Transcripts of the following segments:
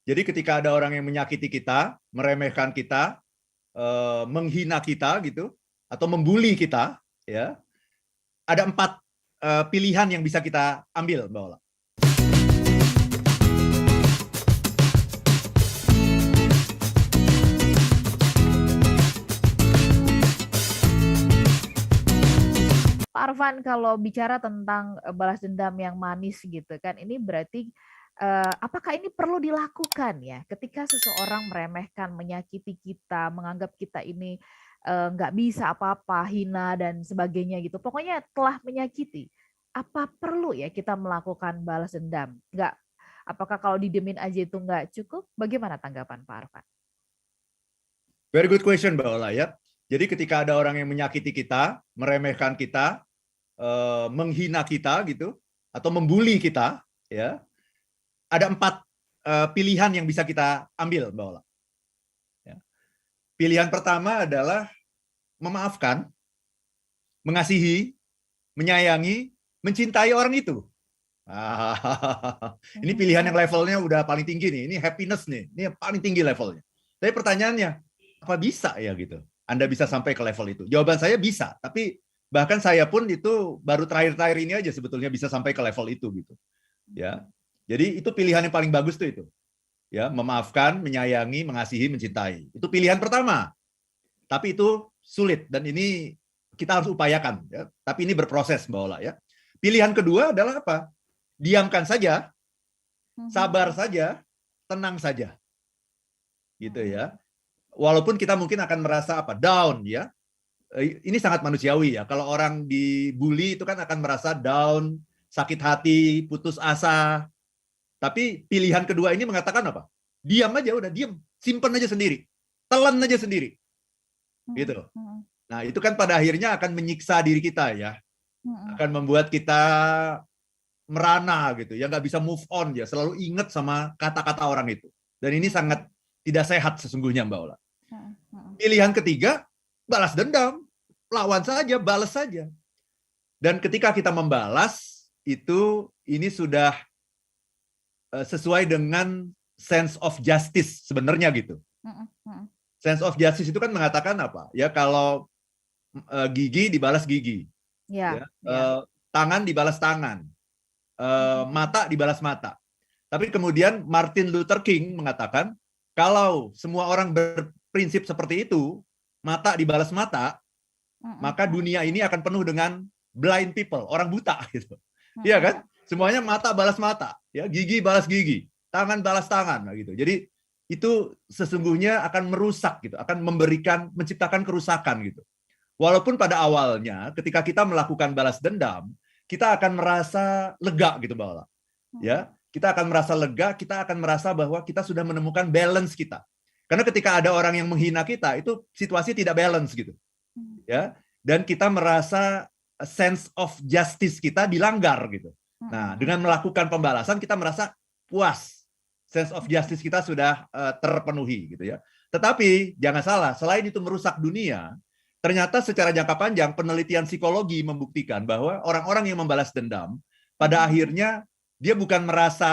Jadi ketika ada orang yang menyakiti kita, meremehkan kita, menghina kita gitu, atau membuli kita, ya, ada 4 pilihan yang bisa kita ambil, Mbak Ola. Pak Arfan, kalau bicara tentang balas dendam yang manis gitu kan, ini berarti apakah ini perlu dilakukan ya ketika seseorang meremehkan, menyakiti kita, menganggap kita ini nggak bisa apa-apa, hina dan sebagainya gitu. Pokoknya telah menyakiti. Apa perlu ya kita melakukan balas dendam? Nggak, apakah kalau didiemin aja itu nggak cukup? Bagaimana tanggapan Pak Arfan? Very good question, Mbak Ola, ya. Jadi ketika ada orang yang menyakiti kita, meremehkan kita, menghina kita gitu, atau membuli kita, ya, ada 4 pilihan yang bisa kita ambil, Mbak Ola. Ya. Pilihan pertama adalah memaafkan, mengasihi, menyayangi, mencintai orang itu. Ini pilihan yang levelnya udah paling tinggi nih. Ini happiness nih. Ini yang paling tinggi levelnya. Tapi pertanyaannya, apa bisa ya gitu? Anda bisa sampai ke level itu? Jawaban saya bisa, tapi bahkan saya pun itu baru terakhir-terakhir ini aja sebetulnya bisa sampai ke level itu gitu. Ya. Jadi itu pilihan yang paling bagus tuh itu. Ya, memaafkan, menyayangi, mengasihi, mencintai. Itu pilihan pertama. Tapi itu sulit dan ini kita harus upayakan ya. Tapi ini berproses, Mbak Ola, ya. Pilihan kedua adalah apa? Diamkan saja, sabar saja, tenang saja. Gitu ya. Walaupun kita mungkin akan merasa apa? Down ya. Ini sangat manusiawi ya. Kalau orang dibully itu kan akan merasa down, sakit hati, putus asa. Tapi pilihan kedua ini mengatakan apa? Diam aja, udah diam, simpen aja sendiri, telan aja sendiri, gitu. Nah itu kan pada akhirnya akan menyiksa diri kita ya, akan membuat kita merana gitu, ya nggak bisa move on ya, selalu ingat sama kata-kata orang itu. Dan ini sangat tidak sehat sesungguhnya, Mbak Ola. Pilihan ketiga, balas dendam, lawan saja, balas saja. Dan ketika kita membalas itu, ini sudah sesuai dengan sense of justice sebenarnya gitu. Sense of justice itu kan mengatakan apa? Ya kalau gigi dibalas gigi, tangan dibalas tangan, mata dibalas mata. Tapi kemudian Martin Luther King mengatakan kalau semua orang berprinsip seperti itu, mata dibalas mata, maka dunia ini akan penuh dengan blind people, orang buta gitu. Iya kan? Semuanya mata balas mata, ya, gigi balas gigi, tangan balas tangan, gitu. Jadi itu sesungguhnya akan merusak, gitu, akan menciptakan kerusakan, gitu. Walaupun pada awalnya, ketika kita melakukan balas dendam, kita akan merasa lega, gitu, Mbak Ola. Ya, kita akan merasa lega, kita akan merasa bahwa kita sudah menemukan balance kita. Karena ketika ada orang yang menghina kita, itu situasi tidak balance, gitu. Ya, dan kita merasa sense of justice kita dilanggar, gitu. Nah, dengan melakukan pembalasan kita merasa puas. Sense of justice kita sudah terpenuhi gitu ya. Tetapi jangan salah, selain itu merusak dunia, ternyata secara jangka panjang penelitian psikologi membuktikan bahwa orang-orang yang membalas dendam pada akhirnya dia bukan merasa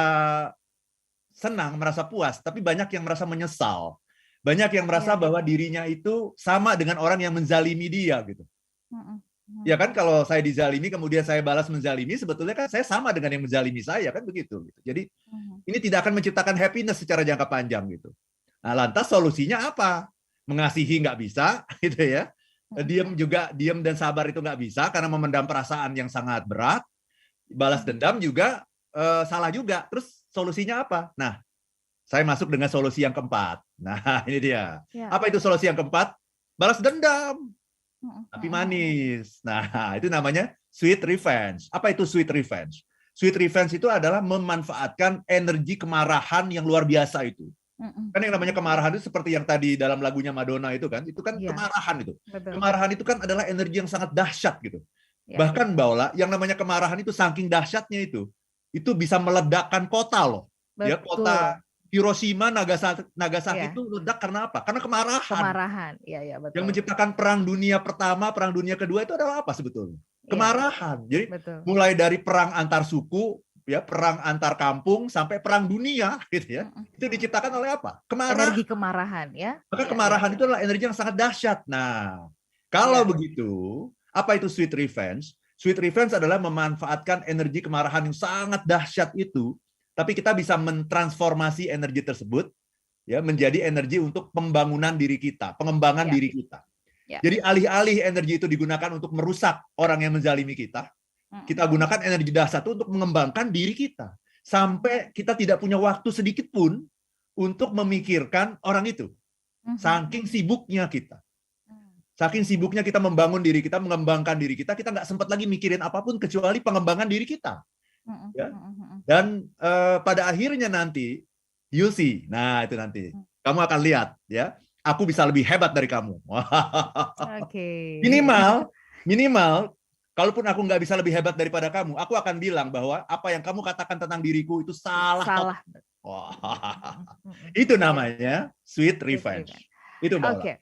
senang, merasa puas, tapi banyak yang merasa menyesal. Banyak yang merasa bahwa dirinya itu sama dengan orang yang menzalimi dia gitu. Ya kan, kalau saya dizalimi kemudian saya balas menzalimi, sebetulnya kan saya sama dengan yang menzalimi saya kan begitu. Jadi ini tidak akan menciptakan happiness secara jangka panjang gitu. Nah, lantas solusinya apa? Mengasihi nggak bisa, gitu ya. Diam dan sabar itu nggak bisa karena memendam perasaan yang sangat berat. Balas dendam juga salah juga. Terus solusinya apa? Nah, saya masuk dengan solusi yang keempat. Nah, ini dia. Apa itu solusi yang keempat? Balas dendam. Tapi manis. Nah, itu namanya sweet revenge. Apa itu sweet revenge? Sweet revenge itu adalah memanfaatkan energi kemarahan yang luar biasa itu. Kan yang namanya kemarahan itu seperti yang tadi dalam lagunya Madonna itu kan kemarahan itu. Betul. Kemarahan itu kan adalah energi yang sangat dahsyat gitu. Bahkan Mbak Ola, yang namanya kemarahan itu saking dahsyatnya itu bisa meledakkan kota loh. Betul. Ya, kota Hiroshima, Nagasaki itu ledak karena apa? Karena kemarahan. Kemarahan, iya betul. Yang menciptakan Perang Dunia Pertama, Perang Dunia Kedua itu adalah apa sebetulnya? Kemarahan. Jadi mulai dari perang antar suku, ya perang antar kampung sampai perang dunia gitu ya. Itu diciptakan oleh apa? Kemarahan. Energi kemarahan ya. Maka Ya, kemarahan ya, itu adalah energi yang sangat dahsyat. Nah, kalau ya. begitu, apa itu sweet revenge? Sweet revenge adalah memanfaatkan energi kemarahan yang sangat dahsyat itu, tapi kita bisa mentransformasi energi tersebut ya menjadi energi untuk pembangunan diri kita, pengembangan Ya. diri kita. Ya. Jadi alih-alih energi itu digunakan untuk merusak orang yang menzalimi kita gunakan energi dahsyat itu untuk mengembangkan diri kita. Sampai kita tidak punya waktu sedikit pun untuk memikirkan orang itu. Saking sibuknya kita. Saking sibuknya kita membangun diri kita, mengembangkan diri kita, kita nggak sempat lagi mikirin apapun kecuali pengembangan diri kita. Ya? Dan pada akhirnya nanti, you'll see. Nah, itu nanti. Kamu akan lihat. Ya, aku bisa lebih hebat dari kamu. Oke. Minimal, kalaupun aku nggak bisa lebih hebat daripada kamu, aku akan bilang bahwa apa yang kamu katakan tentang diriku itu salah. Salah. Itu namanya sweet revenge. Itu Mbak Ola. Oke.